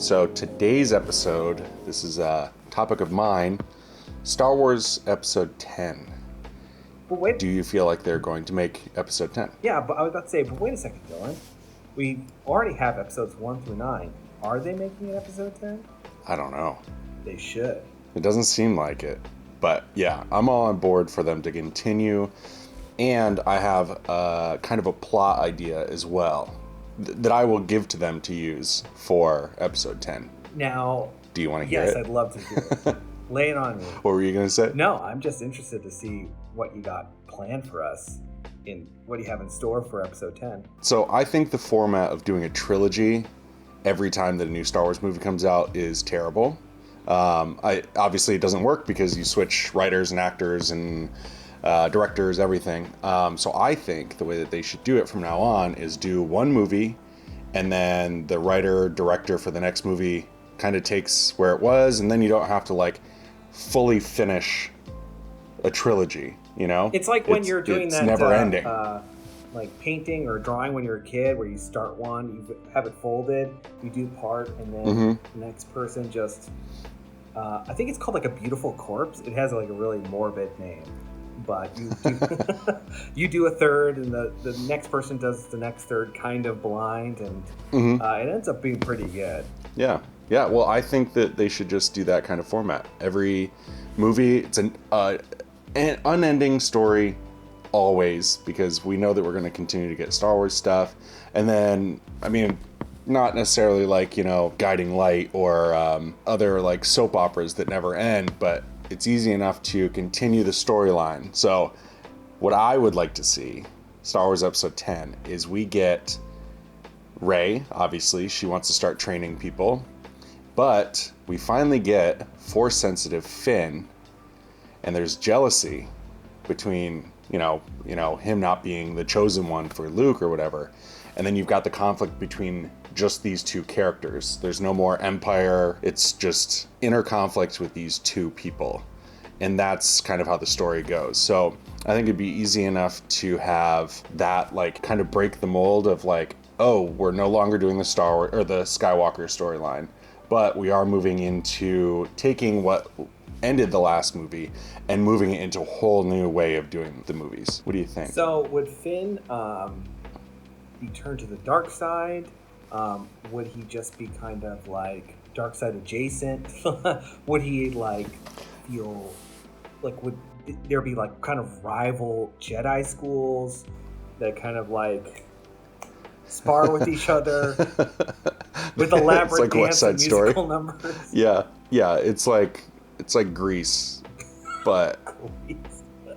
So today's episode, this is a topic of mine, Star Wars Episode 10. But wait. Do you feel like they're going to make Episode 10? Yeah, but I was about to say, but wait a second, Dylan. We already have episodes 1 through 9. Are they making an episode 10? I don't know. They should. It doesn't seem like it. But yeah, I'm all on board for them to continue. And I have kind of a plot idea as well that I will give to them to use for Episode 10. Now, do you want to hear it? Yes, I'd love to hear it. Lay it on me. What were you going to say? No, I'm just interested to see what you got planned for us. What do you have in store for Episode 10? So I think the format of doing a trilogy every time that a new Star Wars movie comes out is terrible. Obviously, it doesn't work because you switch writers and actors and directors, everything. So I think the way that they should do it from now on is do one movie, and then the writer, director for the next movie kind of takes where it was, and then you don't have to fully finish a trilogy, you know? It's like when you're doing that never ending. Like painting or drawing when you're a kid, where you start one, you have it folded, you do part, and then the next person just... I think it's called a beautiful corpse. It has a really morbid name. But you do a third, and the next person does the next third kind of blind, and it ends up being pretty good. Yeah. Well, I think that they should just do that kind of format. Every movie, it's an unending story, always, because we know that we're going to continue to get Star Wars stuff. And then, not necessarily Guiding Light or other soap operas that never end, but it's easy enough to continue the storyline. So what I would like to see, Star Wars Episode 10, is we get Rey. Obviously, she wants to start training people. But we finally get Force-sensitive Finn, and there's jealousy between, him not being the chosen one for Luke or whatever. And then you've got the conflict between just these two characters. There's no more Empire. It's just inner conflict with these two people. And that's kind of how the story goes. So I think it'd be easy enough to have that kind of break the mold of we're no longer doing the Star Wars or the Skywalker storyline, but we are moving into taking what ended the last movie and moving it into a whole new way of doing the movies. What do you think? So would Finn be turned to the dark side? Would he just be kind of dark side adjacent? Would he feel would there be kind of rival Jedi schools that kind of spar with each other with elaborate dance and musical numbers? Yeah, it's like Grease, but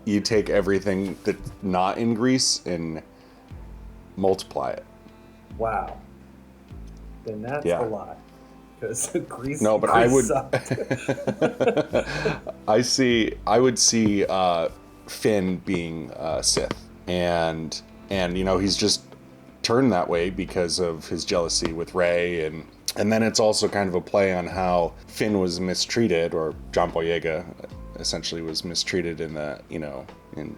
you take everything that's not in Grease and multiply it. Wow. Then that's a lot. Because Grease, no, but I would. I would see Finn being Sith, and he's just turned that way because of his jealousy with Rey, and then it's also kind of a play on how Finn was mistreated, or John Boyega essentially was mistreated in in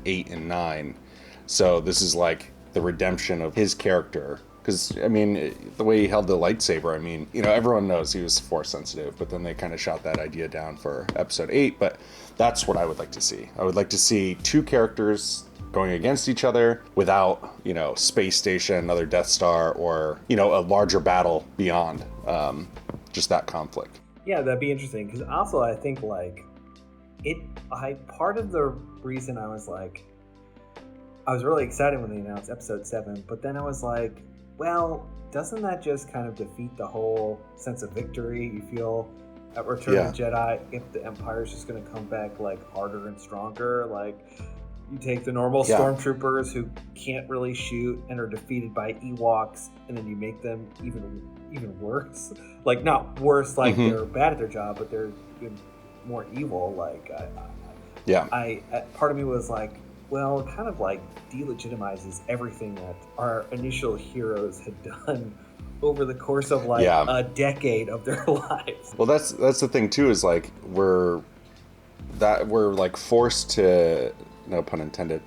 8 and 9. So this is the redemption of his character. Because, the way he held the lightsaber, everyone knows he was Force sensitive, but then they kind of shot that idea down for Episode 8, but that's what I would like to see. I would like to see two characters going against each other without, Space Station, another Death Star, or, a larger battle beyond just that conflict. Yeah, that'd be interesting, because also I think, part of the reason I was really excited when they announced Episode 7, but then I was well, doesn't that just kind of defeat the whole sense of victory you feel at Return of the Jedi if the Empire's just going to come back harder and stronger? You take the normal stormtroopers who can't really shoot and are defeated by Ewoks, and then you make them even worse. Not worse they're bad at their job, but they're more evil. Part of me was well, it kind of delegitimizes everything that our initial heroes had done over the course of a decade of their lives. Well, that's the thing too, is we're forced to, no pun intended,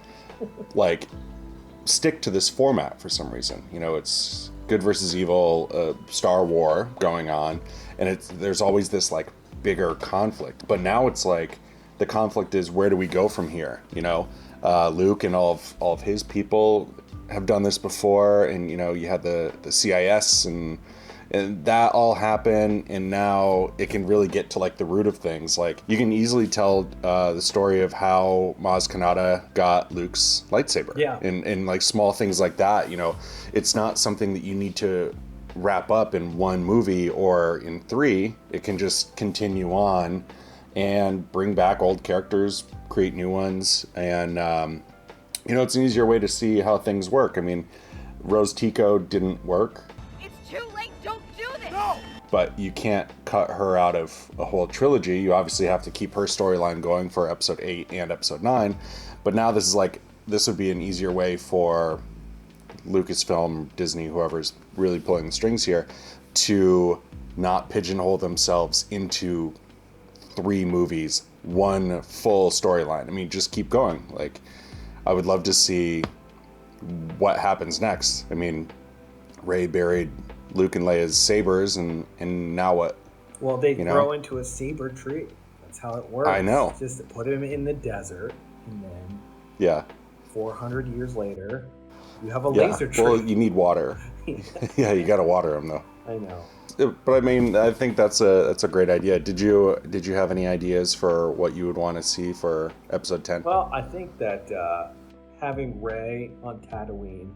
stick to this format for some reason. You know, it's good versus evil, Star War going on, and there's always this like bigger conflict. But now it's like the conflict is, where do we go from here? You know, Luke and all of his people have done this before, and you know, you had the CIS and that all happened, and now it can really get to like the root of things. Like, you can easily tell the story of how Maz Kanata got Luke's lightsaber. Yeah. And like small things like that. You know, it's not something that you need to wrap up in one movie or in 3. It can just continue on and bring back old characters, create new ones, and you know, it's an easier way to see how things work. I mean, Rose Tico didn't work. Too late, don't do this! No! But you can't cut her out of a whole trilogy. You obviously have to keep her storyline going for episode 8 and episode 9. But now this would be an easier way for Lucasfilm, Disney, whoever's really pulling the strings here, to not pigeonhole themselves into 3 movies, 1 full storyline. I mean, just keep going. Like, I would love to see what happens next. I mean, Rey buried Luke and Leia's sabers, and now what? Well, they grow into a saber tree. That's how it works. I know. Just put him in the desert, and then 400 years later, you have a laser tree. Well, you need water. Yeah, you gotta water them though. I know. But I mean, I think that's a great idea. Did you have any ideas for what you would want to see for episode 10? Well, I think that having Rey on Tatooine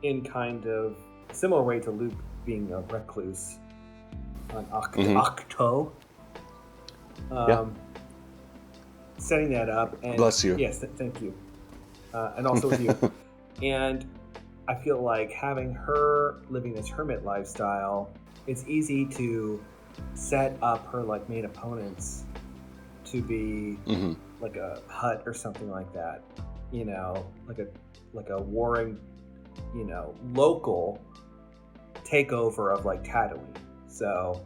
in kind of a similar way to Luke being a recluse on Octo. Setting that up. And, bless you. Yes, thank you. And also with you. And I feel like having her living this hermit lifestyle, it's easy to set up her like main opponents to be like a Hutt or something like that. You know, like a warring, you know, local takeover of like Tatooine. So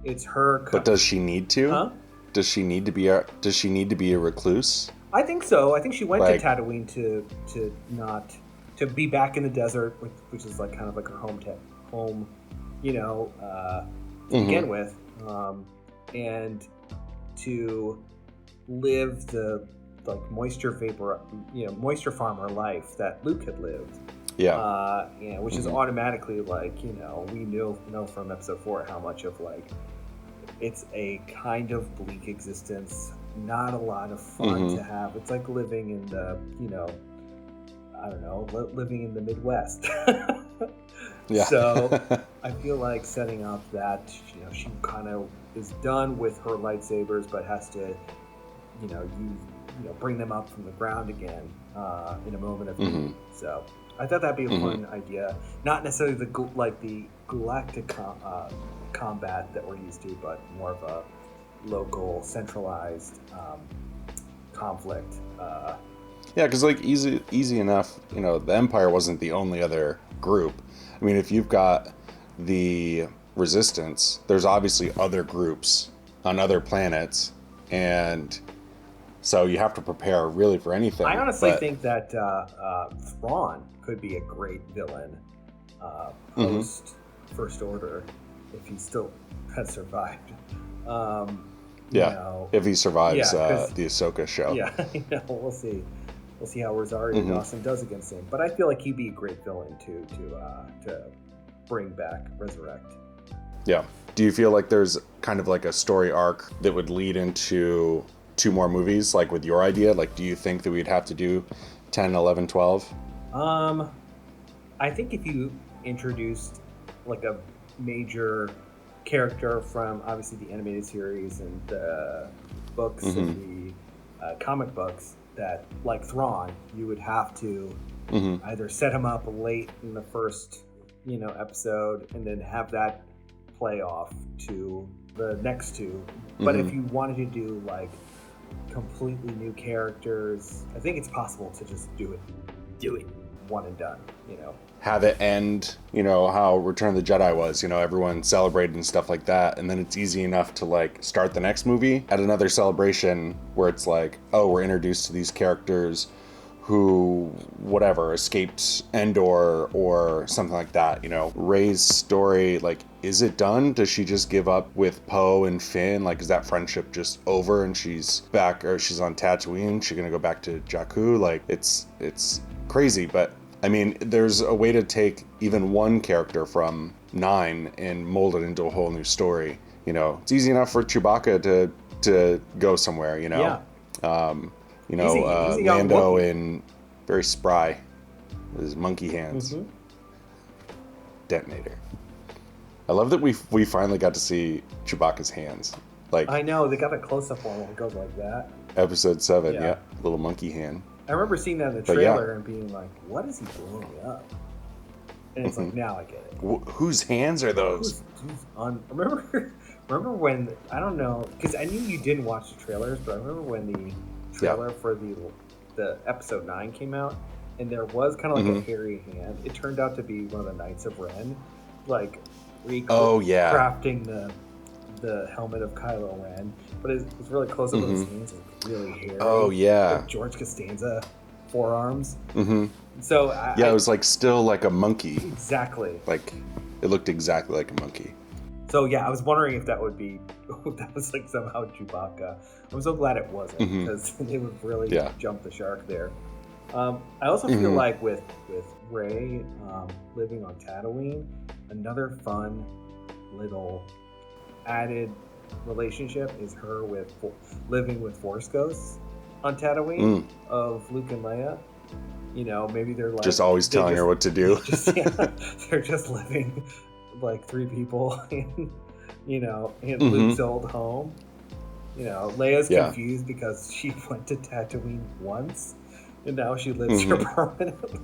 it's her. But does she need to? Huh? Does she need to be a recluse? I think so. I think she went to Tatooine to be back in the desert, which is like kind of like her home, you know, to begin with, and to live the like moisture farmer life that Luke had lived. Yeah. Which is automatically like, you know, we know from episode 4 how much of like it's a kind of bleak existence, not a lot of fun to have. It's like living in the, you know, I don't know, living in the Midwest. Yeah. So I feel like setting up that, you know, she kind of is done with her lightsabers, but has to, you know, bring them up from the ground again in a moment of need. So I thought that'd be a fun idea. Not necessarily the galactic combat that we're used to, but more of a local, centralized conflict. Yeah, because like easy enough, you know, the Empire wasn't the only other group. I mean, if you've got the Resistance, there's obviously other groups on other planets, and so you have to prepare really for anything. I honestly think that Thrawn could be a great villain post First Order if he still has survived. You know, if he survives the Ahsoka show. Yeah, you know, we'll see. We'll see how Rosario Dawson does against him. But I feel like he'd be a great villain to bring back, resurrect. Yeah. Do you feel like there's kind of like a story arc that would lead into 2 more movies, like with your idea? Like, do you think that we'd have to do 10, 11, 12? I think if you introduced like a major character from obviously the animated series and the books and the comic books, that like Thrawn, you would have to either set him up late in the first, you know, episode and then have that play off to the next 2. But if you wanted to do like completely new characters, I think it's possible to just do it one and done, you know. Have it end, you know, how Return of the Jedi was, you know, everyone celebrated and stuff like that, and then it's easy enough to like start the next movie at another celebration where it's like, oh, we're introduced to these characters who, whatever, escaped Endor or something like that, you know. Rey's story, like, is it done? Does she just give up with Poe and Finn? Like, is that friendship just over and she's back, or she's on Tatooine? She's gonna go back to Jakku? Like, it's crazy, but I mean, there's a way to take even one character from 9 and mold it into a whole new story. You know, it's easy enough for Chewbacca to go somewhere, you know. Yeah. You know, easy Lando and very spry with his monkey hands. Mm-hmm. Detonator. I love that we finally got to see Chewbacca's hands. Like, I know, they got a close-up on when it goes like that. Episode 7, yeah. Little monkey hand. I remember seeing that in the trailer and being like, what is he blowing up? And it's like, now I get it. Whose hands are those? Remember when, I don't know, because I knew you didn't watch the trailers, but I remember when the trailer for the episode 9 came out, and there was kind of like a hairy hand. It turned out to be one of the Knights of Ren, like crafting the helmet of Kylo Ren, but it's really close up on his hands, like really hairy. Oh yeah, like George Costanza forearms. Mm-hmm. So it was like still like a monkey. Exactly. Like it looked exactly like a monkey. So yeah, I was wondering if that would be, that was like somehow Chewbacca. I'm so glad it wasn't, because they would really jump the shark there. I also feel like with Rey living on Tatooine, another fun little added relationship is her with living with Force ghosts on Tatooine of Luke and Leia. You know, maybe they're like just always telling her what to do. They're just living like 3 people in Luke's old home. You know, Leia's confused because she went to Tatooine once, and now she lives here permanently.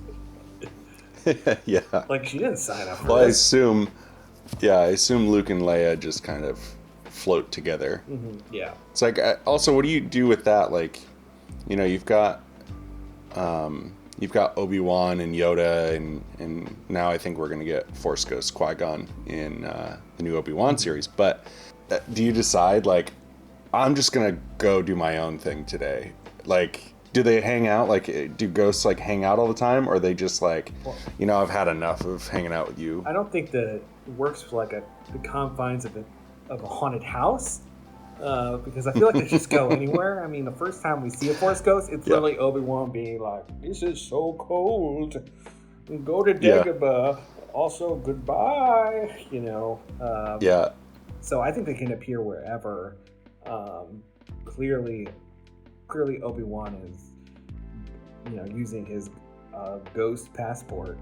Yeah. Like, she didn't sign up for this. I assume Luke and Leia just kind of float together. Yeah. It's like, also, what do you do with that? Like, you know, you've got Obi Wan and Yoda, and now I think we're gonna get Force Ghost Qui-Gon in the new Obi Wan series. But do you decide, like, I'm just gonna go do my own thing today? Like, do they hang out? Like, do ghosts like hang out all the time, or are they just like, you know, I've had enough of hanging out with you? I don't think that it works for like the confines of a haunted house. Because I feel like they just go anywhere. I mean, the first time we see a Force Ghost, it's really Obi-Wan being like, "This is so cold. Go to Dagobah. Also, goodbye." You know. So I think they can appear wherever. Clearly, Obi-Wan is, you know, using his ghost passport.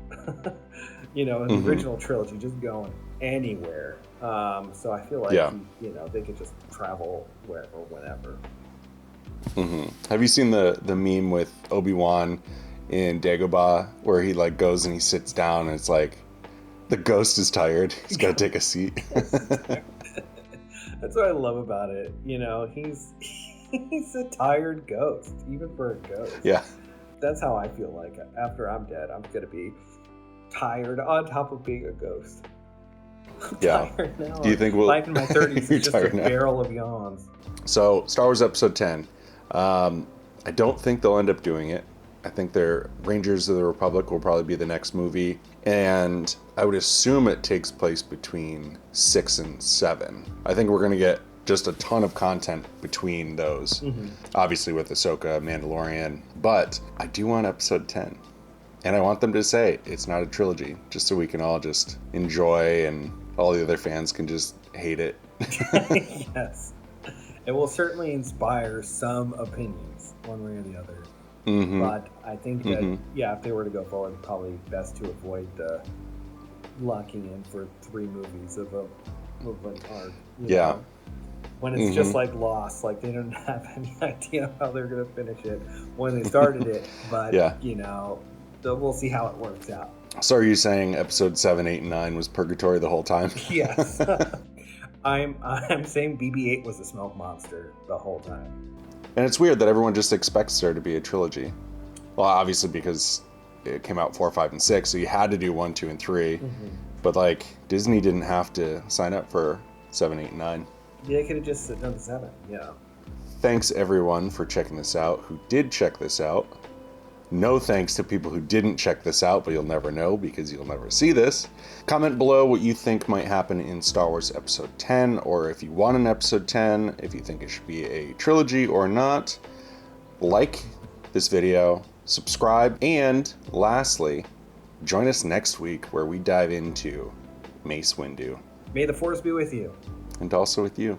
You know, in the original trilogy, just going anywhere. So I feel like you know, they could just travel wherever, whenever. Have you seen the meme with Obi-Wan in Dagobah where he like goes and he sits down and it's like the ghost is tired, he's got to take a seat? That's what I love about it. You know, he's a tired ghost, even for a ghost. Yeah. That's how I feel like after I'm dead, I'm gonna be tired on top of being a ghost. Tired now. Do you think life in my 30s is just a barrel of yawns? So, Star Wars Episode 10. I don't think they'll end up doing it. I think their Rangers of the Republic will probably be the next movie, and I would assume it takes place between 6 and 7. I think we're going to get just a ton of content between those, obviously with Ahsoka, Mandalorian, but I do want Episode 10. And I want them to say it's not a trilogy, just so we can all just enjoy and all the other fans can just hate it. Yes. It will certainly inspire some opinions, one way or the other. But I think that, if they were to go forward, probably best to avoid the locking in for 3 movies of an arc. You know? When it's just like Lost, like they don't have any idea how they're going to finish it when they started it. But, you know, we'll see how it works out. So are you saying Episode 7, 8, and 9 was purgatory the whole time? Yes. I'm saying BB-8 was a smoke monster the whole time. And it's weird that everyone just expects there to be a trilogy. Well, obviously because it came out 4, 5, and 6, so you had to do 1, 2, and 3. But like Disney didn't have to sign up for 7, 8, and 9. Yeah, they could have just done the 7. Yeah. Thanks everyone for checking this out. Who did check this out? No thanks to people who didn't check this out, but you'll never know because you'll never see this. Comment below what you think might happen in Star Wars Episode 10, or if you want an Episode 10, if you think it should be a trilogy or not. Like this video, subscribe, and lastly, join us next week where we dive into Mace Windu. May the Force be with you. And also with you.